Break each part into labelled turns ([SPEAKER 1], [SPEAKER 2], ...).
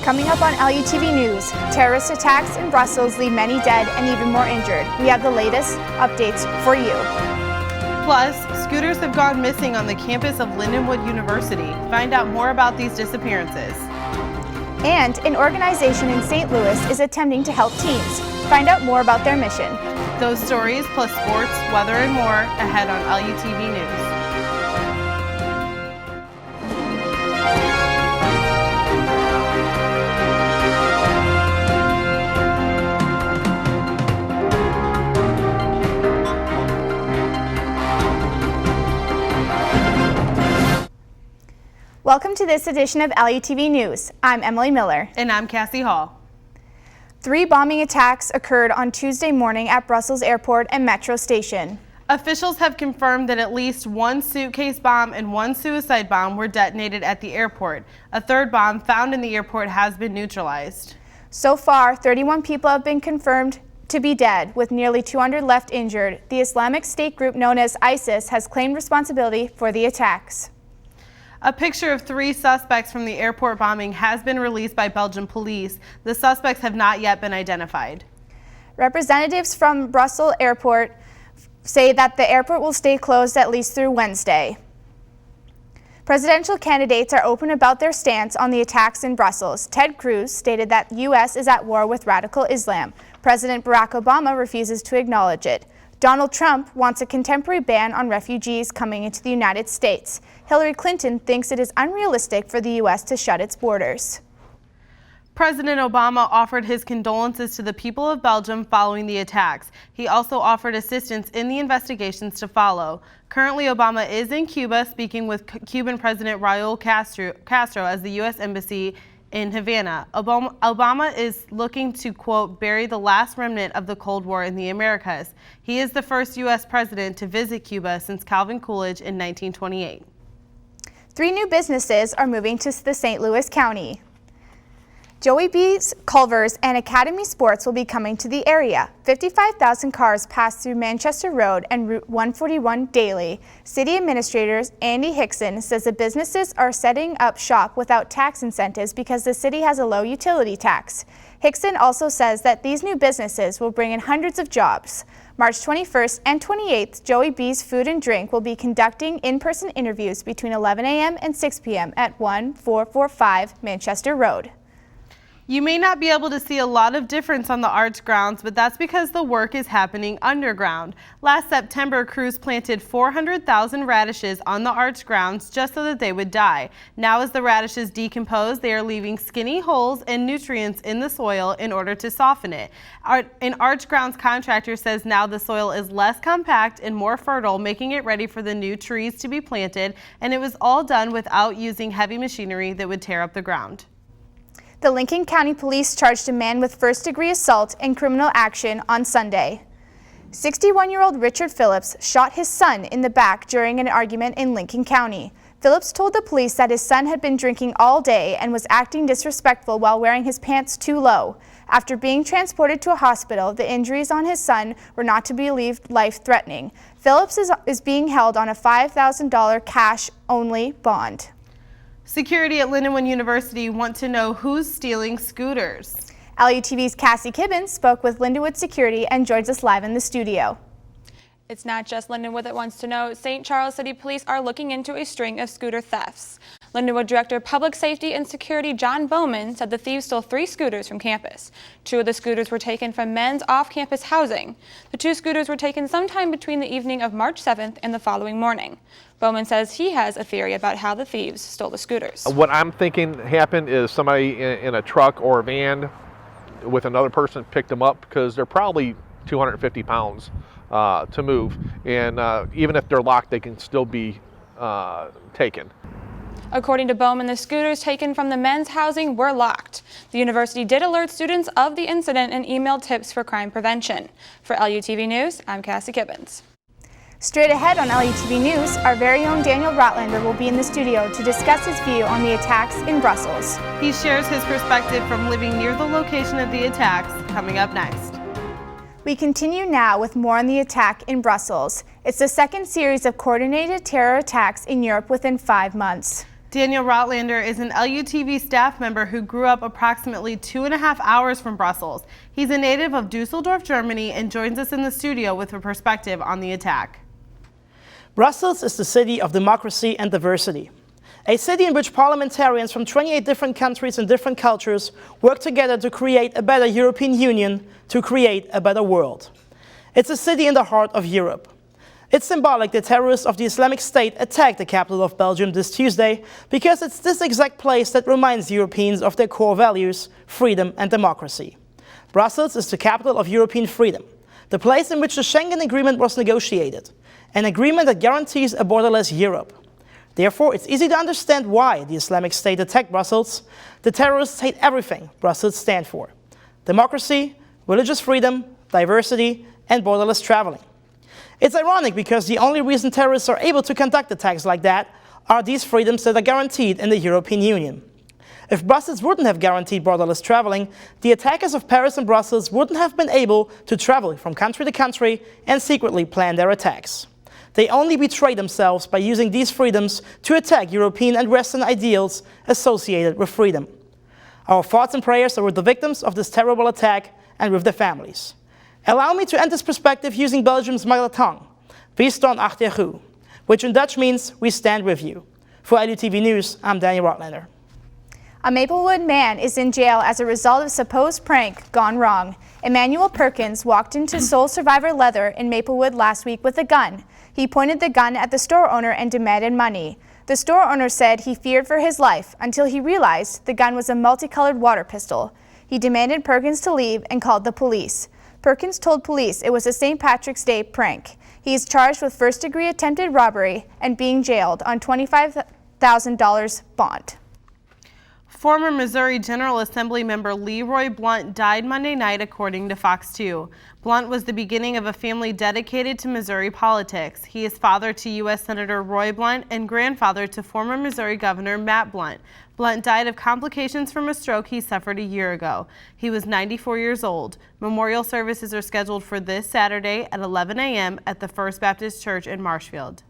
[SPEAKER 1] Coming up on LUTV News, terrorist attacks in Brussels leave many dead and even more injured. We have the latest updates for you.
[SPEAKER 2] Plus, scooters have gone missing on the campus of Lindenwood University. Find out more about these disappearances.
[SPEAKER 1] And an organization in St. Louis is attempting to help teens. Find out more about their mission.
[SPEAKER 2] Those stories plus sports, weather, and more ahead on LUTV News.
[SPEAKER 1] Welcome to this edition of LUTV News. I'm Emily Miller.
[SPEAKER 2] And I'm Cassie Hall.
[SPEAKER 1] 3 bombing attacks occurred on Tuesday morning at Brussels Airport and Metro Station.
[SPEAKER 2] Officials have confirmed that at least 1 suitcase bomb and 1 suicide bomb were detonated at the airport. A 3rd bomb found in the airport has been neutralized.
[SPEAKER 1] So far, 31 people have been confirmed to be dead, with nearly 200 left injured. The Islamic State group known as ISIS has claimed responsibility for the attacks.
[SPEAKER 2] A picture of 3 suspects from the airport bombing has been released by Belgian police. The suspects have not yet been identified.
[SPEAKER 1] Representatives from Brussels Airport say that the airport will stay closed at least through Wednesday. Presidential candidates are open about their stance on the attacks in Brussels. Ted Cruz stated that the U.S. is at war with radical Islam. President Barack Obama refuses to acknowledge it. Donald Trump wants a contemporary ban on refugees coming into the United States. Hillary Clinton thinks it is unrealistic for the U.S. to shut its borders.
[SPEAKER 2] President Obama offered his condolences to the people of Belgium following the attacks. He also offered assistance in the investigations to follow. Currently, Obama is in Cuba speaking with Cuban President Raul Castro as the U.S. Embassy in Havana. Obama is looking to, quote, bury the last remnant of the Cold War in the Americas. He is the first U.S. president to visit Cuba since Calvin Coolidge in 1928.
[SPEAKER 1] 3 new businesses are moving to the St. Louis County. Joey B's, Culver's, and Academy Sports will be coming to the area. 55,000 cars pass through Manchester Road and Route 141 daily. City Administrator Andy Hickson says the businesses are setting up shop without tax incentives because the city has a low utility tax. Hickson also says that these new businesses will bring in hundreds of jobs. March 21st and 28th, Joey B's Food and Drink will be conducting in-person interviews between 11 a.m. and 6 p.m. at 1445 Manchester Road.
[SPEAKER 2] You may not be able to see a lot of difference on the arts grounds, but that's because the work is happening underground. Last September, crews planted 400,000 radishes on the arts grounds just so that they would die. Now as the radishes decompose, they are leaving skinny holes and nutrients in the soil in order to soften it. An arts grounds contractor says now the soil is less compact and more fertile, making it ready for the new trees to be planted, and it was all done without using heavy machinery that would tear up the ground.
[SPEAKER 1] The Lincoln County Police charged a man with first-degree assault and criminal action on Sunday. 61-year-old Richard Phillips shot his son in the back during an argument in Lincoln County. Phillips told the police that his son had been drinking all day and was acting disrespectful while wearing his pants too low. After being transported to a hospital, the injuries on his son were not to be believed life-threatening. Phillips is being held on a $5,000 cash-only bond.
[SPEAKER 2] Security at Lindenwood University want to know who's stealing scooters.
[SPEAKER 1] LUTV's Cassie Kibbins spoke with Lindenwood Security and joins us live in the studio.
[SPEAKER 3] It's not just Lindenwood that wants to know. St. Charles City Police are looking into a string of scooter thefts. Lindenwood Director of Public Safety and Security John Bowman said the thieves stole 3 scooters from campus. 2 of the scooters were taken from men's off-campus housing. The 2 scooters were taken sometime between the evening of March 7th and the following morning. Bowman says he has a theory about how the thieves stole the scooters.
[SPEAKER 4] What I'm thinking happened is somebody in a truck or a van with another person picked them up because they're probably 250 pounds to move, and even if they're locked, they can still be taken.
[SPEAKER 3] According to Bowman, the scooters taken from the men's housing were locked. The university did alert students of the incident and emailed tips for crime prevention. For LUTV News, I'm Cassie Kibbins.
[SPEAKER 1] Straight ahead on LUTV News, our very own Daniel Rotlander will be in the studio to discuss his view on the attacks in Brussels.
[SPEAKER 2] He shares his perspective from living near the location of the attacks, coming up next.
[SPEAKER 1] We continue now with more on the attack in Brussels. It's the second series of coordinated terror attacks in Europe within 5 months.
[SPEAKER 2] Daniel Rotlander is an LUTV staff member who grew up approximately 2.5 hours from Brussels. He's a native of Dusseldorf, Germany, and joins us in the studio with a perspective on the attack.
[SPEAKER 5] Brussels is the city of democracy and diversity. A city in which parliamentarians from 28 different countries and different cultures work together to create a better European Union, to create a better world. It's a city in the heart of Europe. It's symbolic that terrorists of the Islamic State attacked the capital of Belgium this Tuesday because it's this exact place that reminds Europeans of their core values, freedom and democracy. Brussels is the capital of European freedom, the place in which the Schengen Agreement was negotiated, an agreement that guarantees a borderless Europe. Therefore, it's easy to understand why the Islamic State attacked Brussels. The terrorists hate everything Brussels stands for: democracy, religious freedom, diversity and borderless traveling. It's ironic because the only reason terrorists are able to conduct attacks like that are these freedoms that are guaranteed in the European Union. If Brussels wouldn't have guaranteed borderless traveling, the attackers of Paris and Brussels wouldn't have been able to travel from country to country and secretly plan their attacks. They only betray themselves by using these freedoms to attack European and Western ideals associated with freedom. Our thoughts and prayers are with the victims of this terrible attack and with their families. Allow me to end this perspective using Belgium's mother tongue, We staan achter u, which in Dutch means we stand with you. For LUTV News, I'm Daniel Rotlander.
[SPEAKER 1] A Maplewood man is in jail as a result of supposed prank gone wrong. Emmanuel Perkins walked into Soul Survivor Leather in Maplewood last week with a gun. He pointed the gun at the store owner and demanded money. The store owner said he feared for his life until he realized the gun was a multicolored water pistol. He demanded Perkins to leave and called the police. Perkins told police it was a St. Patrick's Day prank. He is charged with first-degree attempted robbery and being jailed on $25,000 bond.
[SPEAKER 2] Former Missouri General Assembly member Leroy Blunt died Monday night, according to Fox 2. Blunt was the beginning of a family dedicated to Missouri politics. He is father to U.S. Senator Roy Blunt and grandfather to former Missouri Governor Matt Blunt. Blunt died of complications from a stroke he suffered a year ago. He was 94 years old. Memorial services are scheduled for this Saturday at 11 a.m. at the First Baptist Church in Marshfield.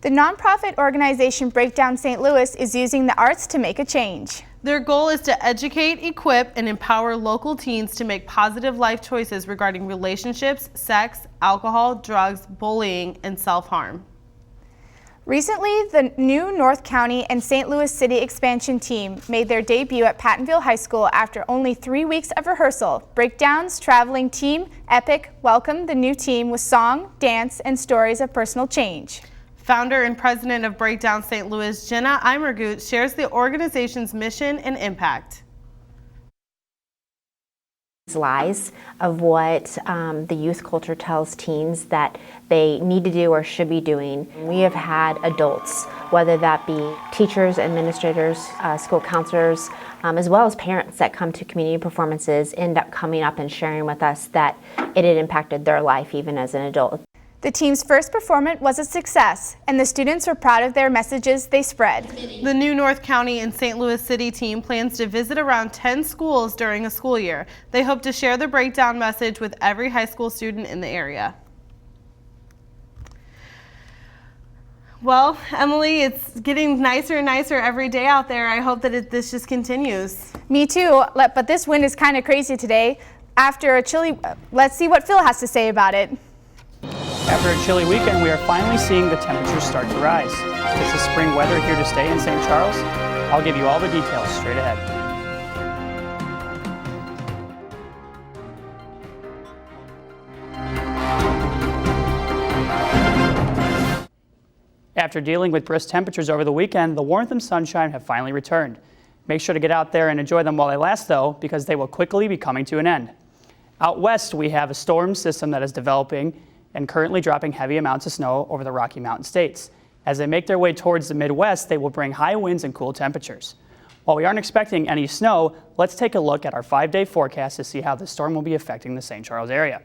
[SPEAKER 1] The nonprofit organization Breakdown St. Louis is using the arts to make a change.
[SPEAKER 2] Their goal is to educate, equip, and empower local teens to make positive life choices regarding relationships, sex, alcohol, drugs, bullying, and self-harm.
[SPEAKER 1] Recently, the new North County and St. Louis City expansion team made their debut at Pattonville High School after only 3 weeks of rehearsal. Breakdown's traveling team, Epic, welcomed the new team with song, dance, and stories of personal change.
[SPEAKER 2] Founder and president of Breakdown St. Louis, Jenna Eimergut, shares the organization's mission and impact.
[SPEAKER 6] Lies of what the youth culture tells teens that they need to do or should be doing. We have had adults, whether that be teachers, administrators, school counselors, as well as parents that come to community performances, end up coming up and sharing with us that it had impacted their life even as an adult.
[SPEAKER 1] The team's first performance was a success, and the students were proud of their messages they spread.
[SPEAKER 2] The new North County and St. Louis City team plans to visit around 10 schools during a school year. They hope to share the Breakdown message with every high school student in the area. Well, Emily, it's getting nicer and nicer every day out there. I hope that this just continues.
[SPEAKER 1] Me too, but this wind is kind of crazy today. After a chilly, let's see what Phil has to say about it.
[SPEAKER 7] After a chilly weekend, we are finally seeing the temperatures start to rise. Is the spring weather here to stay in St. Charles? I'll give you all the details straight ahead. After dealing with brisk temperatures over the weekend, the warmth and sunshine have finally returned. Make sure to get out there and enjoy them while they last, though, because they will quickly be coming to an end. Out west, we have a storm system that is developing and currently dropping heavy amounts of snow over the Rocky Mountain states. As they make their way towards the Midwest, they will bring high winds and cool temperatures. While we aren't expecting any snow, let's take a look at our 5-day forecast to see how the storm will be affecting the St. Charles area.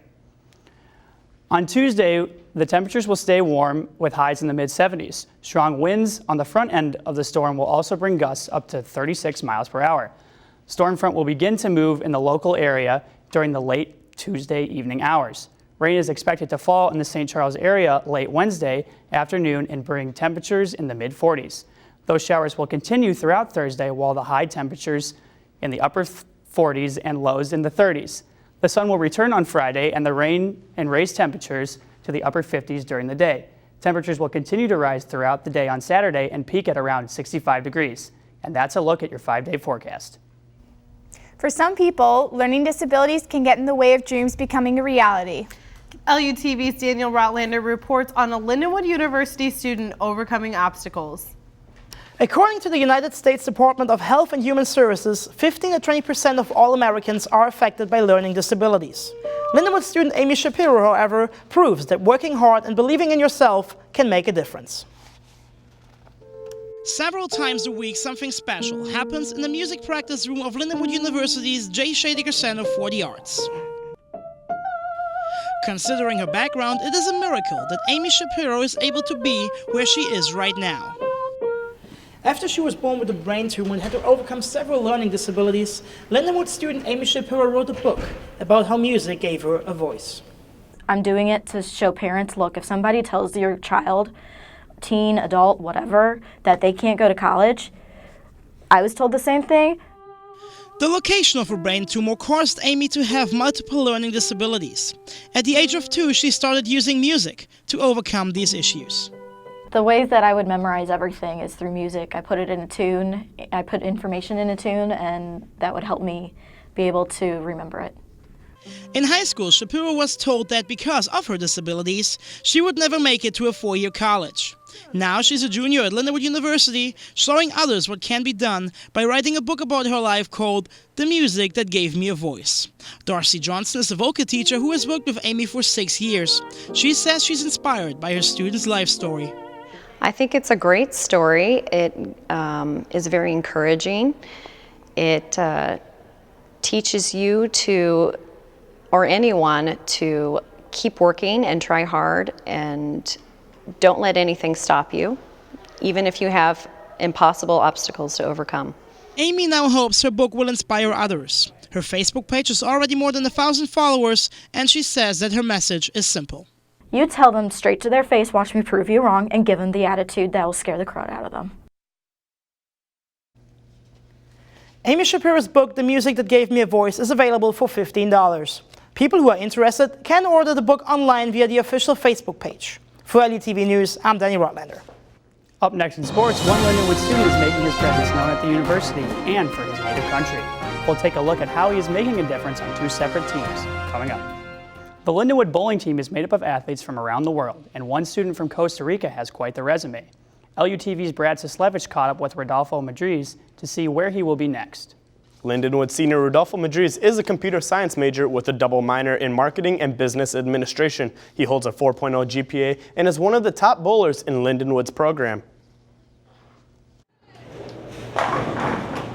[SPEAKER 7] On Tuesday, the temperatures will stay warm with highs in the mid-70s. Strong winds on the front end of the storm will also bring gusts up to 36 miles per hour. Storm front will begin to move in the local area during the late Tuesday evening hours. Rain is expected to fall in the St. Charles area late Wednesday afternoon and bring temperatures in the mid-40s. Those showers will continue throughout Thursday, while the high temperatures in the upper 40s and lows in the 30s. The sun will return on Friday, and the rain and raise temperatures to the upper 50s during the day. Temperatures will continue to rise throughout the day on Saturday and peak at around 65 degrees. And that's a look at your 5-day forecast.
[SPEAKER 1] For some people, learning disabilities can get in the way of dreams becoming a reality.
[SPEAKER 2] LUTV's Daniel Rotlander reports on a Lindenwood University student overcoming obstacles.
[SPEAKER 5] According to the United States Department of Health and Human Services, 15 to 20% of all Americans are affected by learning disabilities. Lindenwood student Amy Shapiro, however, proves that working hard and believing in yourself can make a difference. Several times a week, something special happens in the music practice room of Lindenwood University's J. Shadiger Center for the Arts. Considering her background, it is a miracle that Amy Shapiro is able to be where she is right now. After she was born with a brain tumor and had to overcome several learning disabilities, Lindenwood student Amy Shapiro wrote a book about how music gave her a voice.
[SPEAKER 8] I'm doing it to show parents, look, if somebody tells your child, teen, adult, whatever, that they can't go to college, I was told the same thing.
[SPEAKER 5] The location of her brain tumor caused Amy to have multiple learning disabilities. At the age of 2, she started using music to overcome these issues.
[SPEAKER 8] The ways that I would memorize everything is through music. I put it in a tune, I put information in a tune, and that would help me be able to remember it.
[SPEAKER 5] In high school, Shapiro was told that because of her disabilities, she would never make it to a 4-year college. Now she's a junior at Lindenwood University, showing others what can be done by writing a book about her life called The Music That Gave Me a Voice. Darcy Johnson is a vocal teacher who has worked with Amy for 6 years. She says she's inspired by her students' life story.
[SPEAKER 9] I think it's a great story. It is very encouraging. It teaches you to, or anyone, to keep working and try hard and don't let anything stop you, even if you have impossible obstacles to overcome.
[SPEAKER 5] Amy now hopes her book will inspire others. Her Facebook page has already more than 1,000 followers, and she says that her message is simple.
[SPEAKER 8] You tell them straight to their face, watch me prove you wrong, and give them the attitude that will scare the crud out of them.
[SPEAKER 5] Amy Shapiro's book, The Music That Gave Me a Voice, is available for $15. People who are interested can order the book online via the official Facebook page. For LUTV News, I'm Danny Rotlander.
[SPEAKER 7] Up next in sports, one Lindenwood student is making his presence known at the university and for his native country. We'll take a look at how he is making a difference on 2 separate teams coming up. The Lindenwood bowling team is made up of athletes from around the world, and one student from Costa Rica has quite the resume. LUTV's Brad Sislevich caught up with Rodolfo Madriz to see where he will be next.
[SPEAKER 10] Lindenwood senior Rodolfo Madriz is a computer science major with a double minor in marketing and business administration. He holds a 4.0 GPA and is one of the top bowlers in Lindenwood's program.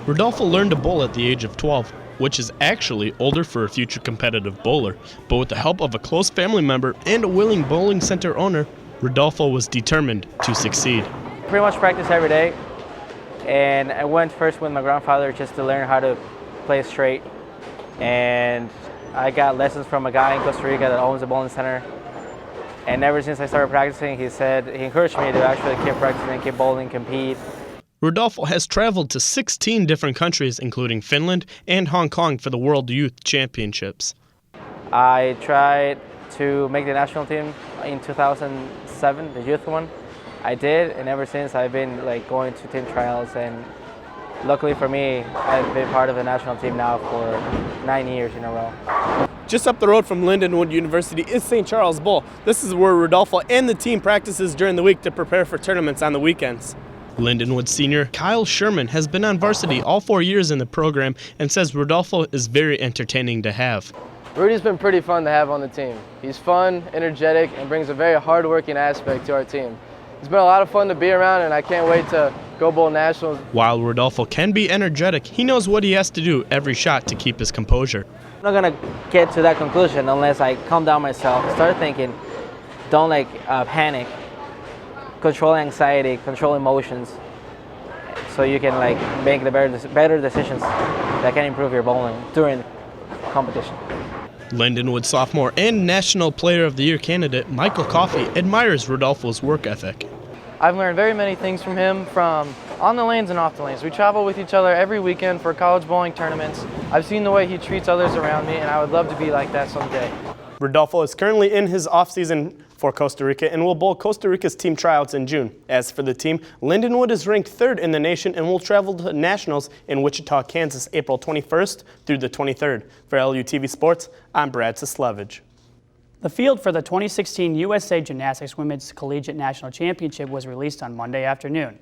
[SPEAKER 11] Rodolfo learned to bowl at the age of 12, which is actually older for a future competitive bowler. But with the help of a close family member and a willing bowling center owner, Rodolfo was determined to succeed.
[SPEAKER 12] Pretty much practice every day. And I went first with my grandfather just to learn how to play straight. And I got lessons from a guy in Costa Rica that owns a bowling center. And ever since I started practicing, he encouraged me to actually keep practicing, keep bowling, compete.
[SPEAKER 11] Rodolfo has traveled to 16 different countries, including Finland and Hong Kong, for the World Youth Championships.
[SPEAKER 12] I tried to make the national team in 2007, the youth one. I did, and ever since I've been going to team trials, and luckily for me, I've been part of the national team now for 9 years in a row.
[SPEAKER 10] Just up the road from Lindenwood University is St. Charles Bowl. This is where Rodolfo and the team practices during the week to prepare for tournaments on the weekends.
[SPEAKER 11] Lindenwood senior Kyle Sherman has been on varsity all 4 years in the program and says Rodolfo is very entertaining to have.
[SPEAKER 13] Rudy's been pretty fun to have on the team. He's fun, energetic, and brings a very hard-working aspect to our team. It's been a lot of fun to be around, and I can't wait to go bowl nationals.
[SPEAKER 11] While Rodolfo can be energetic, he knows what he has to do every shot to keep his composure.
[SPEAKER 12] I'm not going to get to that conclusion unless I calm down myself, start thinking, don't panic, control anxiety, control emotions, so you can make the better decisions that can improve your bowling during competition.
[SPEAKER 11] Lindenwood sophomore and National Player of the Year candidate Michael Coffey admires Rodolfo's work ethic.
[SPEAKER 13] I've learned very many things from him, from on the lanes and off the lanes. We travel with each other every weekend for college bowling tournaments. I've seen the way he treats others around me, and I would love to be like that someday.
[SPEAKER 10] Rodolfo is currently in his offseason for Costa Rica and will bowl Costa Rica's team tryouts in June. As for the team, Lindenwood is ranked 3rd in the nation and will travel to nationals in Wichita, Kansas, April 21st through the 23rd. For LUTV Sports, I'm Brad Sislevich.
[SPEAKER 7] The field for the 2016 USA Gymnastics Women's Collegiate National Championship was released on Monday afternoon.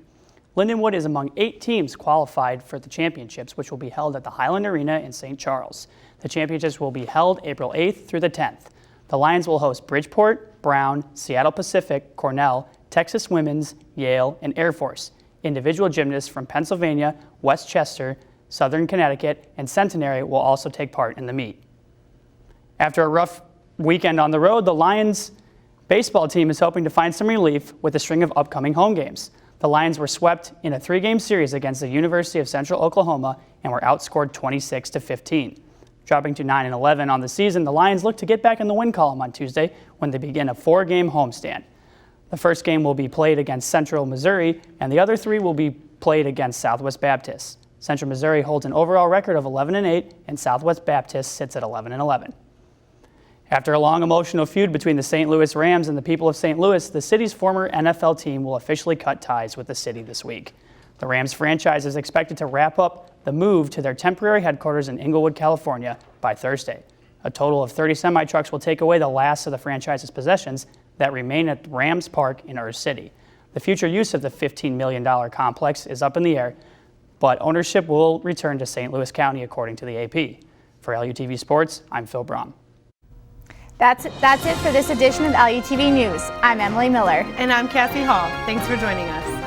[SPEAKER 7] Lindenwood is among 8 teams qualified for the championships, which will be held at the Highland Arena in St. Charles. The championships will be held April 8th through the 10th. The Lions will host Bridgeport, Brown, Seattle Pacific, Cornell, Texas Women's, Yale, and Air Force. Individual gymnasts from Pennsylvania, West Chester, Southern Connecticut, and Centenary will also take part in the meet. After a rough weekend on the road, the Lions baseball team is hoping to find some relief with a string of upcoming home games. The Lions were swept in a 3-game series against the University of Central Oklahoma and were outscored 26-15. Dropping to 9-11 on the season, the Lions look to get back in the win column on Tuesday when they begin a 4-game homestand. The first game will be played against Central Missouri, and the other 3 will be played against Southwest Baptist. Central Missouri holds an overall record of 11-8, and Southwest Baptist sits at 11-11. After a long emotional feud between the St. Louis Rams and the people of St. Louis, the city's former NFL team will officially cut ties with the city this week. The Rams franchise is expected to wrap up the move to their temporary headquarters in Inglewood, California by Thursday. A total of 30 semi-trucks will take away the last of the franchise's possessions that remain at Rams Park in Ur City. The future use of the $15 million complex is up in the air, but ownership will return to St. Louis County, according to the AP. For LUTV Sports, I'm Phil Braun.
[SPEAKER 1] That's it for this edition of LUTV News. I'm Emily Miller.
[SPEAKER 2] And I'm Cassie Hall. Thanks for joining us.